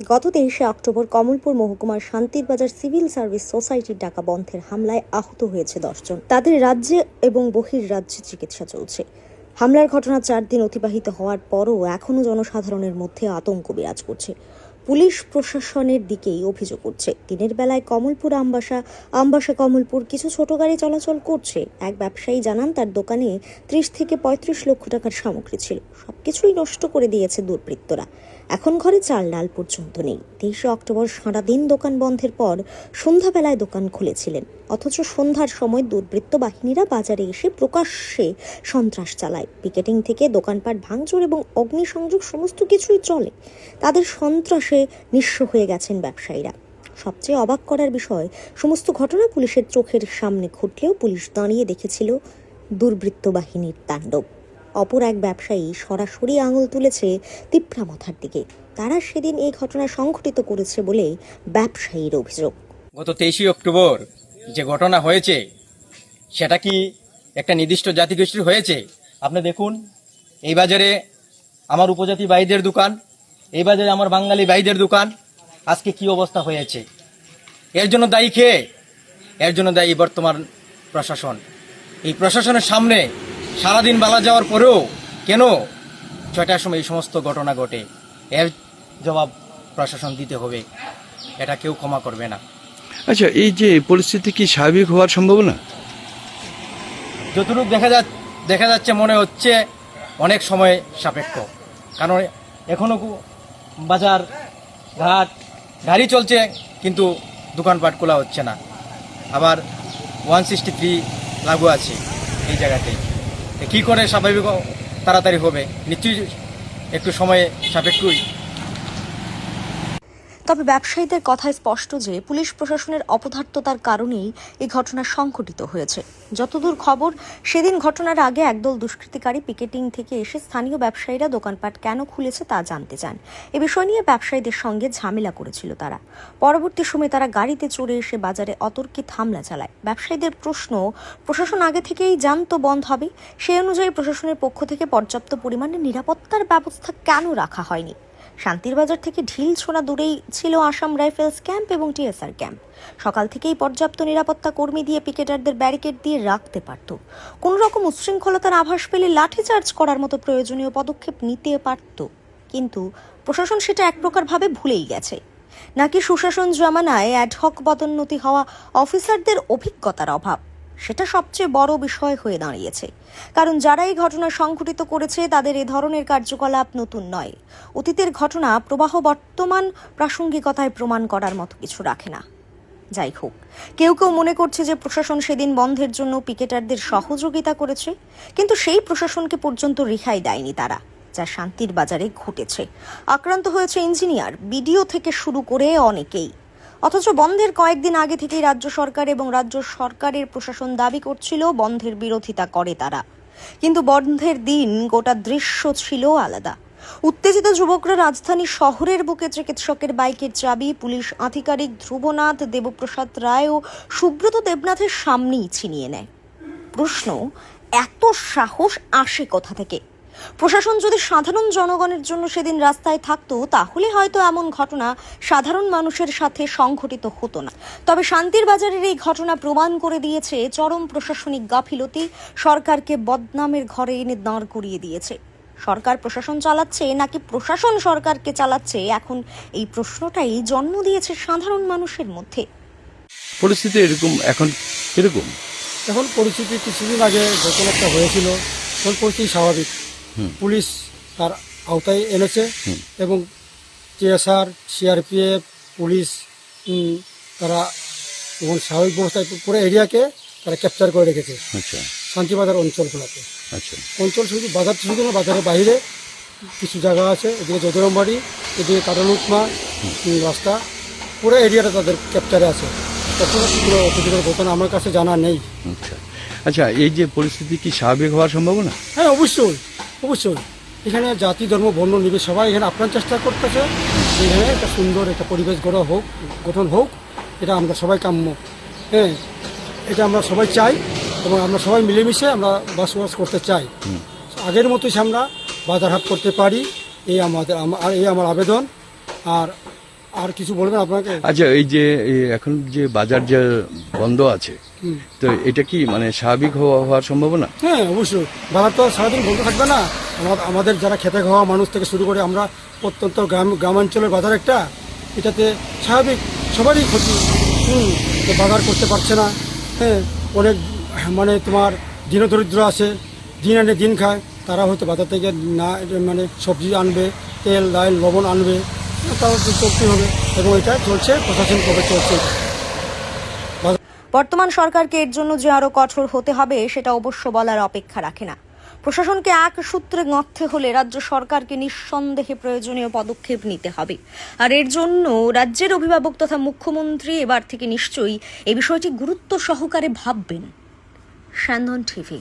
গত 23শে অক্টোবর কমলপুর মহকুমার শান্তির বাজার সিভিল সার্ভিস সোসাইটির ডাকা বন্ধের হামলায় আহত হয়েছে 10 জন। তাদের রাজ্যে এবং বহির্রাজ্যে চিকিৎসা চলছে। হামলার ঘটনা 4 দিন অতিবাহিত হওয়ার পরও এখনও জনসাধারণের মধ্যে আতঙ্ক বিরাজ করছে। পুলিশ প্রশাসনের দিকেই অভিযোগ উঠছে। দিনের বেলায় কমলপুর আমবাসা কমলপুর কিছু ছোট গাড়ি চলাচল করছে। এক ব্যবসায়ী জানান তার দোকানে 30 থেকে 35 লক্ষ টাকার সামগ্রী ছিল। সবকিছুই নষ্ট করে দিয়েছে দুর্বৃত্তরা। এখন ঘরে চাল ডাল পর্যন্ত নেই। 23শে অক্টোবর সারাদিন দোকান বন্ধের পর সন্ধ্যাবেলায় দোকান খুলেছিলেন, অথচ সন্ধ্যার সময় দুর্বৃত্ত বাহিনীরা বাজারে এসে প্রকাশ্যে সন্ত্রাস চালায়। পিকেটিং থেকে দোকানপাট ভাঙচুর এবং অগ্নিসংযোগ সমস্ত কিছুই চলে। তাদের সন্ত্রাসে নিঃস্ব হয়ে গেছেন ব্যবসায়ীরা। সবচেয়ে অবাক করার বিষয়, সমস্ত ঘটনা পুলিশের চোখের সামনে ঘটলেও পুলিশ দাঁড়িয়ে দেখেছিল দুর্বৃত্ত বাহিনীর তাণ্ডব। অপর এক ব্যবসায়ী সরাসরি আঙুল তুলেছে তিপ্রা মাথার দিকে। তারা সেদিন এই ঘটনা সংঘটিত করেছে বলে ব্যবসায়ীর অভিযোগ। গত 23শে অক্টোবর যে ঘটনা হয়েছে সেটা কি একটা নির্দিষ্ট জাতিগোষ্ঠীর হয়েছে? আপনি দেখুন, এই বাজারে আমার উপজাতি ভাইদের দোকান, এই বাজারে আমার বাঙালি ভাইদের দোকান, আজকে কি অবস্থা হয়েছে। এর জন্য দায়ী কে? এর জন্য দায়ী বর্তমান প্রশাসন। এই প্রশাসনের সামনে সারাদিন বেলা যাওয়ার পরেও কেন 6টার সময় এই সমস্ত ঘটনা ঘটে? এর জবাব প্রশাসন দিতে হবে, এটা কেউ ক্ষমা করবে না। আচ্ছা, এই যে পরিস্থিতি কি স্বাভাবিক হওয়ার সম্ভাবনা? যতটুকু দেখা যাচ্ছে মনে হচ্ছে অনেক সময় সাপেক্ষ, কারণ এখনও বাজার ঘাট গাড়ি চলছে কিন্তু দোকানপাট খোলা হচ্ছে না। আবার 163 লাগু আছে এই জায়গাতে। কি করে স্বাভাবিক তাড়াতাড়ি হবে? নিশ্চয়ই একটু সময় সাপেক্ষই। তবে ব্যবসায়ীদের কথায় স্পষ্ট যে পুলিশ প্রশাসনের অপদার্থতার কারণেই এই ঘটনা সংঘটিত হয়েছে। যতদূর খবর, সেদিন ঘটনার আগে একদল দুষ্কৃতিকারী পিকেটিং থেকে এসে স্থানীয় ব্যবসায়ীরা দোকানপাট কেন খুলেছে তা জানতে চান। এ বিষয় নিয়ে ব্যবসায়ীদের সঙ্গে ঝামেলা করেছিল তারা। পরবর্তী সময়ে তারা গাড়িতে চড়ে এসে বাজারে অতর্কিত হামলা চালায়। ব্যবসায়ীদের প্রশ্ন, প্রশাসন আগে থেকেই জানতো বন্ধ হবে, সেই অনুযায়ী প্রশাসনের পক্ষ থেকে পর্যাপ্ত পরিমাণে নিরাপত্তার ব্যবস্থা কেন রাখা হয়নি? শান্তির বাজার থেকে ঢিল ছোড়া দূরেই ছিল আসাম রাইফেলস ক্যাম্প এবং টিএসআর ক্যাম্প। সকাল থেকেই পর্যাপ্ত নিরাপত্তা কর্মী দিয়ে পিকেটারদের ব্যারিকেড দিয়ে রাখতে পারত। কোন রকম উচ্ছৃঙ্খলতার আভাস পেলে লাঠিচার্জ করার মতো প্রয়োজনীয় পদক্ষেপ নিতে পারত। কিন্তু প্রশাসন সেটা এক প্রকার ভাবে ভুলেই গেছে। নাকি সুশাসন জমানায় অ্যাডহক পদোন্নতি হওয়া অফিসারদের অভিজ্ঞতার অভাব? সেটা সবচেয়ে বড় বিষয় হয়ে দাঁড়িয়েছে। কারণ যারা এই ঘটনা সংঘটিত করেছে তাদের এ ধরনের কার্যকলাপ নতুন নয়। অতীতের ঘটনা প্রবাহ বর্তমান প্রাসঙ্গিকতায় প্রমাণ করার মতো কিছু রাখে না। যাই হোক, কেউ কেউ মনে করছে যে প্রশাসন সেদিন বন্ধের জন্য পিকেটারদের সহযোগিতা করেছে, কিন্তু সেই প্রশাসনকে পর্যন্ত রেহাই দেয়নি তারা, যা শান্তির বাজারে ঘটেছে। আক্রান্ত হয়েছে ইঞ্জিনিয়ার, বিডিও থেকে শুরু করে অনেকেই। অথচ বন্ধের কয়েকদিন আগে থেকেই রাজ্য সরকার এবং রাজ্য সরকারের প্রশাসন দাবি করছিল বন্ধের বিরোধিতা করে তারা। কিন্তু বন্ধের দিন গোটা দৃশ্য ছিল আলাদা। উত্তেজিত যুবকরা রাজধানী শহরের বুকে চিকিৎসকের বাইকের চাবি পুলিশ আধিকারিক ধ্রুবনাথ, দেবপ্রসাদ রায় ও সুব্রত দেবনাথের সামনেই ছিনিয়ে নেয়। প্রশ্ন, এত সাহস আসে কোথা থেকে? প্রশাসন যদি সাধারণ জনগণের জন্য সেদিন রাস্তায় থাকতো তাহলে হয়তো এমন ঘটনা সাধারণ মানুষের সাথে সংঘটিত হতো না। তবে শান্তির বাজারের এই ঘটনা প্রমাণ করে দিয়েছে চরম প্রশাসনিক গাফিলতি সরকারকে বদনামের ঘরে এনে দাঁড় করিয়ে দিয়েছে। সরকার প্রশাসন চালাচ্ছে নাকি প্রশাসন সরকারকে চালাচ্ছে, এখন এই প্রশ্নটাই জন্ম দিয়েছে সাধারণ মানুষের মধ্যে। পরিস্থিতি এরকম এখন কিরকম? এখন পরিস্থিতি কিছুদিন আগে যখন একটা হয়েছিল তখন পরিস্থিতি স্বাভাবিক। পুলিশ তার আওতায় এনেছে এবং টিএসআর, সিআরপিএফ, পুলিশ তারা এবং স্বাভাবিক ব্যবস্থায় পুরো এরিয়াকে তারা ক্যাপচার করে রেখেছে। আচ্ছা, শান্তিবাজার অঞ্চলগুলোতে। আচ্ছা, অঞ্চল শুধু বাজার শুধু না, বাজারের বাইরে কিছু জায়গা আছে, এদিকে যদুরামবাড়ি, এদিকে কাটালুকমা রাস্তা, পুরো এরিয়াটা তাদের ক্যাপচারে আছে। তখন পুরো অতিথিদের ঘটনা আমার কাছে জানা নেই। আচ্ছা। আচ্ছা, এই যে পরিস্থিতি কি স্বাভাবিক হওয়ার সম্ভাবনা? হ্যাঁ, অবশ্যই অবশ্যই। এখানে জাতি, ধর্ম, বর্ণ নিবে সবাই এখানে আপনার চেষ্টা করতেছে এখানে একটা সুন্দর একটা পরিবেশ গঠন হোক, এটা আমরা সবাই কাম্য। হ্যাঁ, এটা আমরা সবাই চাই এবং আমরা সবাই মিলেমিশে আমরা বসবাস করতে চাই। আগের মতোই আমরা বাজার হাট করতে পারি, এই আমার আবেদন। আর আর কিছু বলবেন আপনাকে? আচ্ছা, এই যে এখন যে বাজার যে বন্ধ আছে, তো এটা কি মানে স্বাভাবিক হওয়ার সম্ভাবনা? হ্যাঁ, অবশ্যই। বাজার তো সারাদিন বন্ধ থাকবে না। আমাদের যারা খেতে খাওয়া মানুষ থেকে শুরু করে আমরা প্রত্যন্ত গ্রামাঞ্চলের বাজার একটা, এটাতে স্বাভাবিক সবারই ক্ষতি। তো বাজার করতে পারছে না। হ্যাঁ, অনেক মানে তোমার দিনদরিদ্র আছে, দিন আনে দিন খায়, তারা হয়তো বাজার থেকে না মানে সবজি আনবে, তেল ডাল লবণ আনবে, তাও তো চলতে হবে এবং এটা চলছে, প্রশাসন কবে চলছে। বর্তমান সরকারকে এর জন্য যে আরো কঠোর হতে হবে সেটা অবশ্য বলার অপেক্ষা রাখে না। প্রশাসনকে এক সূত্রে গাঁথতে হলে রাজ্য সরকারকে নিঃসন্দেহে প্রয়োজনীয় পদক্ষেপ নিতে হবে। আর এর জন্য রাজ্যের অভিভাবক তথা মুখ্যমন্ত্রী এবার থেকে নিশ্চয়ই এই বিষয়টি গুরুত্ব সহকারে ভাববেন। স্যান্দন টিভি।